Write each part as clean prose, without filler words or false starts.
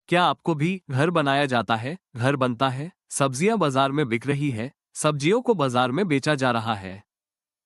क्या आपको भी घर बनाया जाता है, घर बनता है, सब्जियां बाजार में बिक रही है, सब्जियों को बाजार में बेचा जा रहा है?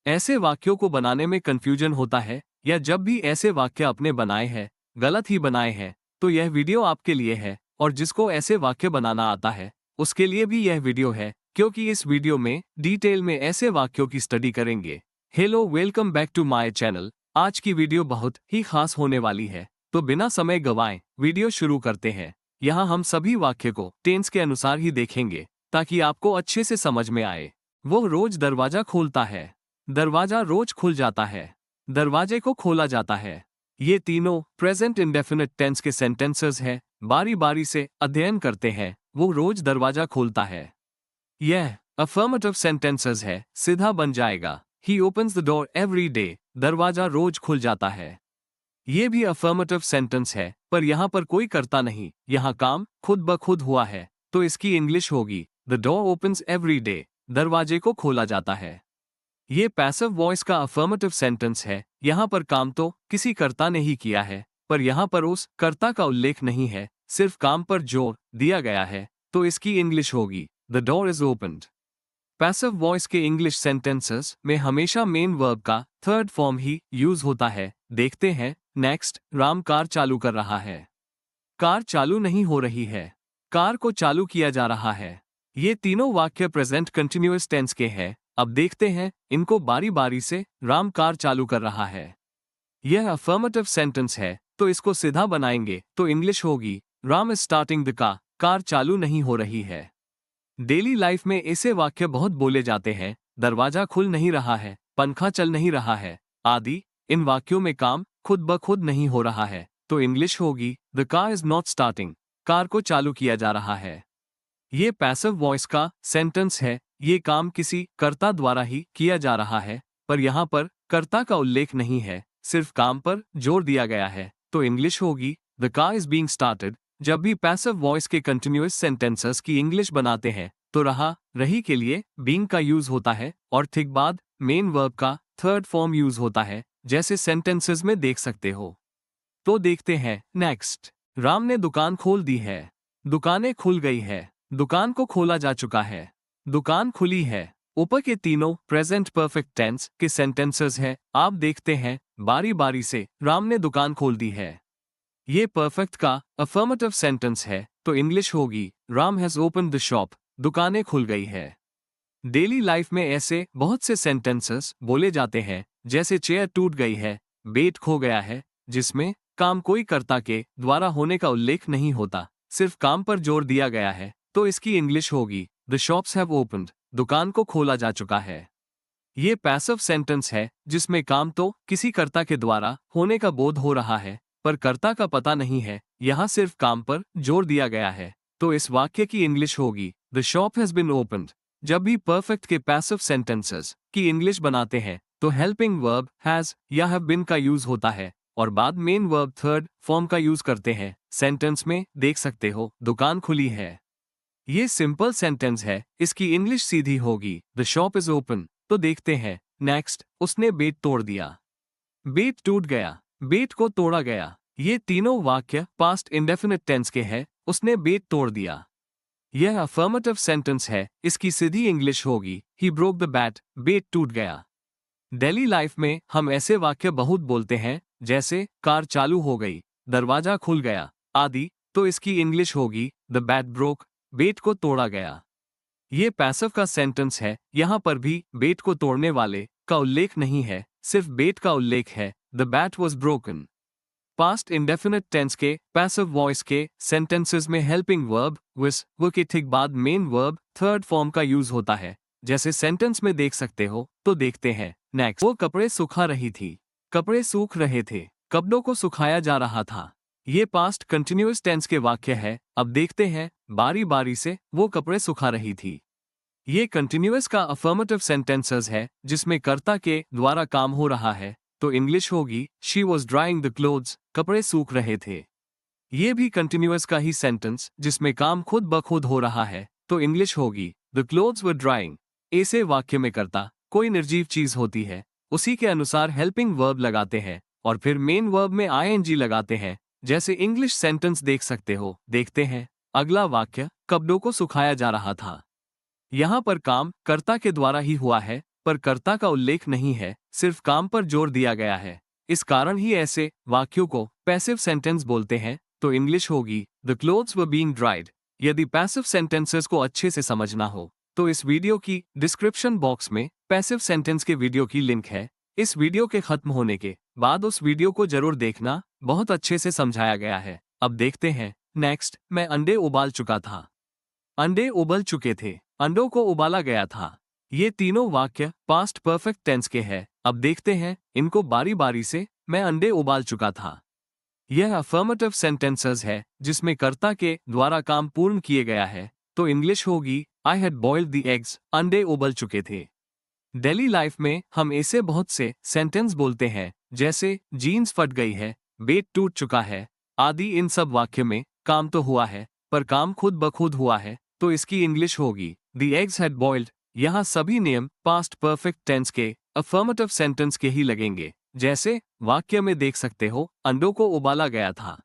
ऐसे वाक्यों को बनाने में कंफ्यूजन होता है, या जब भी ऐसे वाक्य आपने बनाए हैं, गलत ही बनाए हैं, तो यह वीडियो आपके लिए है। और जिसको ऐसे वाक्य बनाना आता है, उसके लिए भी यह वीडियो है, क्योंकि इस वीडियो में डिटेल में ऐसे वाक्यों की स्टडी करेंगे। Hello, welcome back to my channel. आज की वीडियो बहुत ही खास होने वाली है, तो बिना समय गवाएं वीडियो शुरू करते हैं। यहाँ हम सभी वाक्य को टेंस के अनुसार ही देखेंगे, ताकि आपको अच्छे से समझ में आए। वो रोज दरवाजा खोलता है। दरवाजा रोज खुल जाता है। दरवाजे को खोला जाता है। ये तीनों प्रेजेंट इंडेफिनिट टेंस के सेंटेंसेस हैं। बारी बारी से अध्ययन करते हैं। वो रोज दरवाजा खोलता है। यह अफर्मेटिव सेंटेंसेस है, सीधा बन जाएगा। He opens the door every day. दरवाजा रोज खुल जाता है। ये भी अफर्मेटिव सेंटेंस है, पर यहाँ पर कोई करता नहीं, यहाँ काम खुद ब खुद हुआ है, तो इसकी इंग्लिश होगी the door opens every day. दरवाजे को खोला जाता है। ये पैसिव वॉइस का अफर्मेटिव सेंटेंस है। यहाँ पर काम तो किसी कर्ता ने ही किया है, पर यहाँ पर उस कर्ता का उल्लेख नहीं है, सिर्फ काम पर जोर दिया गया है, तो इसकी इंग्लिश होगी the door is opened. Passive voice के इंग्लिश सेंटेंसेस में हमेशा मेन वर्ब का थर्ड फॉर्म ही यूज होता है। देखते हैं। नेक्स्ट, राम कार चालू कर रहा है। कार चालू नहीं हो रही है। कार को चालू किया जा रहा है। ये तीनों वाक्य प्रेजेंट कंटिन्यूअस टेंस के हैं। अब देखते हैं इनको बारी बारी से। राम कार चालू कर रहा है। यह अफर्मेटिव सेंटेंस है, तो इसको सीधा बनाएंगे तो इंग्लिश होगी Ram is starting the car. Car चालू नहीं हो रही है। डेली लाइफ में ऐसे वाक्य बहुत बोले जाते हैं। दरवाजा खुल नहीं रहा है, पंखा चल नहीं रहा है आदि। इन वाक्यों में काम खुद ब खुद नहीं हो रहा है, तो इंग्लिश होगी the car is not starting. Car को चालू किया जा रहा है। ये पैसिव वॉइस का सेंटेंस है। ये काम किसी कर्ता द्वारा ही किया जा रहा है, पर यहाँ पर कर्ता का उल्लेख नहीं है, सिर्फ काम पर जोर दिया गया है, तो इंग्लिश होगी the car is being started. जब भी पैसिव वॉइस के कंटिन्यूअस सेंटेंसेस की इंग्लिश बनाते हैं, तो रहा रही के लिए बीइंग का यूज होता है और ठीक बाद मेन वर्ब का थर्ड फॉर्म यूज होता है, जैसे सेंटेंसेस में देख सकते हो। तो देखते हैं। नेक्स्ट, राम ने दुकान खोल दी है। दुकानें खुल गई है। दुकान को खोला जा चुका है। दुकान खुली है। ऊपर के तीनों प्रेजेंट परफेक्ट टेंस के सेंटेंसेस हैं। आप देखते हैं बारी बारी से। राम ने दुकान खोल दी है। ये परफेक्ट का अफर्मेटिव सेंटेंस है, तो इंग्लिश होगी Ram has opened the shop. दुकानें खुल गई है। डेली लाइफ में ऐसे बहुत से सेंटेंसेस बोले जाते हैं, जैसे चेयर टूट गई है, बेट खो गया है, जिसमें काम कोई कर्ता के द्वारा होने का उल्लेख नहीं होता, सिर्फ काम पर जोर दिया गया है, तो इसकी इंग्लिश होगी द शॉप्स हैव ओपन्ड। दुकान को खोला जा चुका है। ये पैसिव सेंटेंस है, जिसमें काम तो किसी कर्ता के द्वारा होने का बोध हो रहा है, पर कर्ता का पता नहीं है। यहाँ सिर्फ काम पर जोर दिया गया है, तो इस वाक्य की इंग्लिश होगी the shop has been opened. जब भी परफेक्ट के पैसिव सेंटेंसेस की इंग्लिश बनाते हैं, तो हेल्पिंग वर्ब हैज या हैव बीन का यूज होता है और बाद मेन वर्ब थर्ड फॉर्म का यूज करते हैं। सेंटेंस में देख सकते हो दुकान खुली है। ये सिंपल सेंटेंस है, इसकी इंग्लिश सीधी होगी द शॉप इज ओपन। तो देखते हैं। नेक्स्ट, उसने बेट तोड़ दिया। बेट टूट गया। बेट को तोड़ा गया। ये तीनों वाक्य पास्ट इंडेफिनिट टेंस के हैं। उसने बेट तोड़ दिया। यह अफर्मेटिव सेंटेंस है, इसकी सीधी इंग्लिश होगी ही ब्रोक द बैट। बेट टूट गया। डेली लाइफ में हम ऐसे वाक्य बहुत बोलते हैं, जैसे कार चालू हो गई, दरवाजा खुल गया आदि, तो इसकी इंग्लिश होगी द बैट ब्रोक। बेट को तोड़ा गया। ये पैसिव का सेंटेंस है। यहाँ पर भी बेट को तोड़ने वाले का उल्लेख नहीं है, सिर्फ बेट का उल्लेख है the bat was broken. Past indefinite tense के पैसिव वॉइस के सेंटेंसेस में हेल्पिंग वर्ब विस व के ठीक बाद मेन वर्ब थर्ड फॉर्म का यूज होता है, जैसे सेंटेंस में देख सकते हो। तो देखते हैं। नेक्स्ट, वो कपड़े सुखा रही थी। कपड़े सूख रहे थे। कपड़ों को सुखाया जा रहा था। ये पास्ट कंटिन्यूअस टेंस के वाक्य है। अब देखते हैं बारी बारी से। वो कपड़े सुखा रही थी। ये कंटिन्यूअस का अफर्मेटिव सेंटेंसेस है, जिसमें कर्ता के द्वारा काम हो रहा है, तो इंग्लिश होगी she was drawing the clothes. कपड़े सूख रहे थे। ये भी कंटिन्यूअस का ही सेंटेंस, जिसमें काम खुद ब खुद हो रहा है, तो इंग्लिश होगी द क्लोथ्स वर ड्राइंग। ऐसे वाक्य में कर्ता कोई निर्जीव चीज होती है, उसी के अनुसार हेल्पिंग वर्ब लगाते हैं और फिर मेन वर्ब में आईएनजी लगाते हैं, जैसे इंग्लिश सेंटेंस देख सकते हो। देखते हैं अगला वाक्य, कपड़ों को सुखाया जा रहा था। यहाँ पर काम कर्ता के द्वारा ही हुआ है, पर कर्ता का उल्लेख नहीं है, सिर्फ काम पर जोर दिया गया है। इस कारण ही ऐसे वाक्यों को पैसिव सेंटेंस बोलते हैं। तो इंग्लिश होगी the clothes were being dried. यदि पैसिव सेंटेंसेस को अच्छे से समझना हो तो इस वीडियो की डिस्क्रिप्शन बॉक्स में पैसिव सेंटेंस के वीडियो की लिंक है। इस वीडियो के खत्म होने के बाद उस वीडियो को जरूर देखना, बहुत अच्छे से समझाया गया है। अब देखते हैं नेक्स्ट, मैं अंडे उबाल चुका था। अंडे उबल चुके थे, अंडों को उबाला गया था। ये तीनों वाक्य पास्ट परफेक्ट टेंस के हैं। अब देखते हैं इनको बारी बारी से। मैं अंडे उबाल चुका था। यह अफर्मेटिव सेंटेंसेस है जिसमें कर्ता के द्वारा काम पूर्ण किए गया है। तो इंग्लिश होगी I had boiled the eggs. अंडे उबल चुके थे। डेली लाइफ में हम ऐसे बहुत से सेंटेंस बोलते हैं जैसे जीन्स फट गई है, बेड टूट चुका है आदि। इन सब वाक्य में काम तो हुआ है, पर काम खुद ब खुद हुआ है। तो इसकी इंग्लिश होगी द एग्स हैड बॉइल्ड। यहाँ सभी नियम पास्ट परफेक्ट टेंस के अफर्मेटिव सेंटेंस के ही लगेंगे। जैसे वाक्य में देख सकते हो अंडों को उबाला गया था।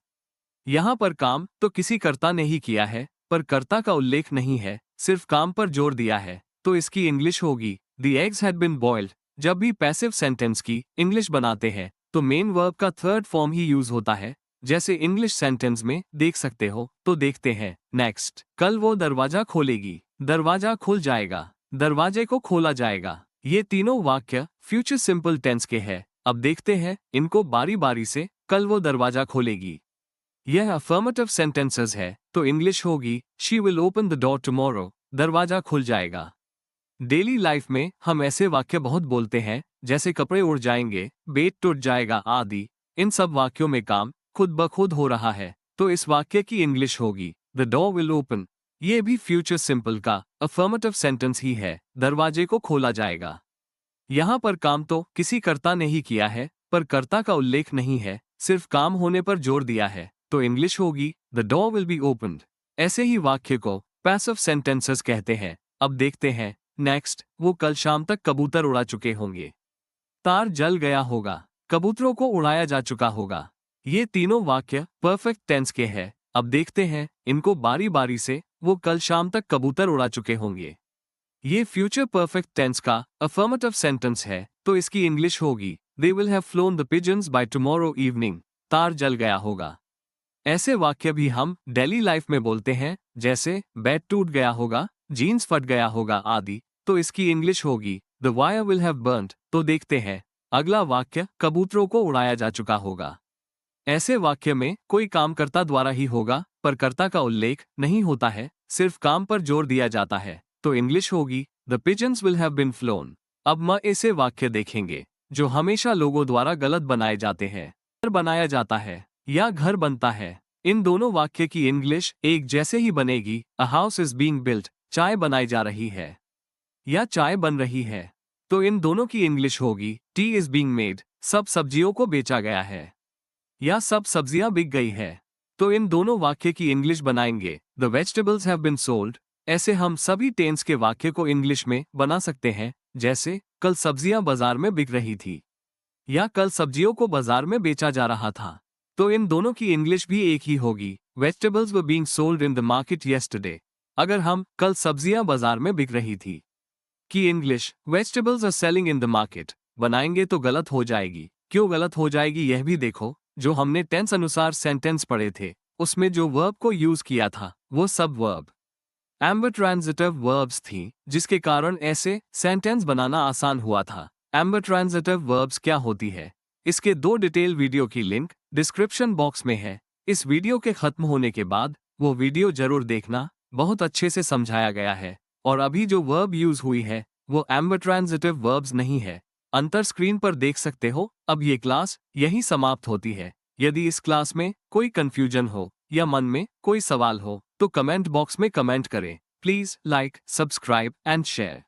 यहाँ पर काम तो किसी कर्ता ने ही किया है, पर कर्ता का उल्लेख नहीं है, सिर्फ काम पर जोर दिया है। तो इसकी इंग्लिश होगी the eggs had been boiled. जब भी पैसिव सेंटेंस की इंग्लिश बनाते हैं तो मेन वर्ब का थर्ड फॉर्म ही यूज होता है, जैसे इंग्लिश सेंटेंस में देख सकते हो। तो देखते हैं नेक्स्ट, कल वो दरवाजा खोलेगी। दरवाजा खुल जाएगा, दरवाजे को खोला जाएगा। ये तीनों वाक्य फ्यूचर सिंपल टेंस के हैं। अब देखते हैं इनको बारी बारी से। कल वो दरवाजा खोलेगी, यह अफर्मेटिव सेंटेंसेस है। तो इंग्लिश होगी she will open the door tomorrow. दरवाजा खुल जाएगा। डेली लाइफ में हम ऐसे वाक्य बहुत बोलते हैं जैसे कपड़े उड़ जाएंगे, बेड टूट जाएगा आदि। इन सब वाक्यों में काम खुद ब खुद हो रहा है। तो इस वाक्य की इंग्लिश होगी द डोर विल ओपन। ये भी फ्यूचर सिंपल का अफर्मेटिव सेंटेंस ही है। दरवाजे को खोला जाएगा। यहाँ पर काम तो किसी कर्ता ने ही किया है, पर कर्ता का उल्लेख नहीं है, सिर्फ काम होने पर जोर दिया है। तो इंग्लिश होगी the door will be opened. ऐसे ही वाक्य को पैसिव सेंटेंसेस कहते हैं। अब देखते हैं नेक्स्ट, वो कल शाम तक कबूतर उड़ा चुके होंगे। तार जल गया होगा, कबूतरों को उड़ाया जा चुका होगा। ये तीनों वाक्य परफेक्ट टेंस के हैं। अब देखते हैं इनको बारी बारी से। वो कल शाम तक कबूतर उड़ा चुके होंगे, ये फ्यूचर परफेक्ट टेंस का अफर्मेटिव सेंटेंस है। तो इसकी इंग्लिश होगी they will have flown the pigeons by tomorrow evening. तार जल गया होगा। ऐसे वाक्य भी हम डेली लाइफ में बोलते हैं जैसे बेड टूट गया होगा, जीन्स फट गया होगा आदि। तो इसकी इंग्लिश होगी the wire will have burned. तो देखते हैं अगला वाक्य, कबूतरों को उड़ाया जा चुका होगा। ऐसे वाक्य में कोई काम कर्ता द्वारा ही होगा, पर कर्ता का उल्लेख नहीं होता है, सिर्फ काम पर जोर दिया जाता है। तो इंग्लिश होगी the pigeons will have been flown. अब हम ऐसे वाक्य देखेंगे जो हमेशा लोगों द्वारा गलत बनाए जाते हैं। घर बनाया जाता है या घर बनता है, इन दोनों वाक्य की इंग्लिश एक जैसे ही बनेगी। A house is being built. चाय बनाई जा रही है या चाय बन रही है। तो इन दोनों की इंग्लिश होगी टी इज बीइंग मेड। सब सब्जियों को बेचा गया है या सब सब्जियां बिक गई है। तो इन दोनों वाक्य की इंग्लिश बनाएंगे the vegetables have been sold. ऐसे हम सभी टेंस के वाक्य को इंग्लिश में बना सकते हैं, जैसे कल सब्जियां बाजार में बिक रही थी या कल सब्जियों को बाजार में बेचा जा रहा था। तो इन दोनों की इंग्लिश भी एक ही होगी, vegetables were being sold in the market yesterday. अगर हम कल सब्जियां बाजार में बिक रही थी की English vegetables are selling in the market बनाएंगे तो गलत हो जाएगी। क्यों गलत हो जाएगी यह भी देखो। जो हमने टेंस अनुसार सेंटेंस पढ़े थे उसमें जो वर्ब को यूज किया था वो सब वर्ब एम्बर ट्रांजिटिव वर्ब्स थी, जिसके कारण ऐसे सेंटेंस बनाना आसान हुआ था। एम्बर ट्रांजिटिव वर्ब्स क्या होती है, इसके 2 डिटेल वीडियो की लिंक डिस्क्रिप्शन बॉक्स में है। इस वीडियो के खत्म होने के बाद वो वीडियो जरूर देखना, बहुत अच्छे से समझाया गया है। और अभी जो वर्ब यूज हुई है वो एम्बर ट्रांजिटिव वर्ब्स नहीं है। अंतर स्क्रीन पर देख सकते हो। अब ये क्लास यहीं समाप्त होती है। यदि इस क्लास में कोई कंफ्यूजन हो या मन में कोई सवाल हो तो कमेंट बॉक्स में कमेंट करें। Please like, subscribe and share.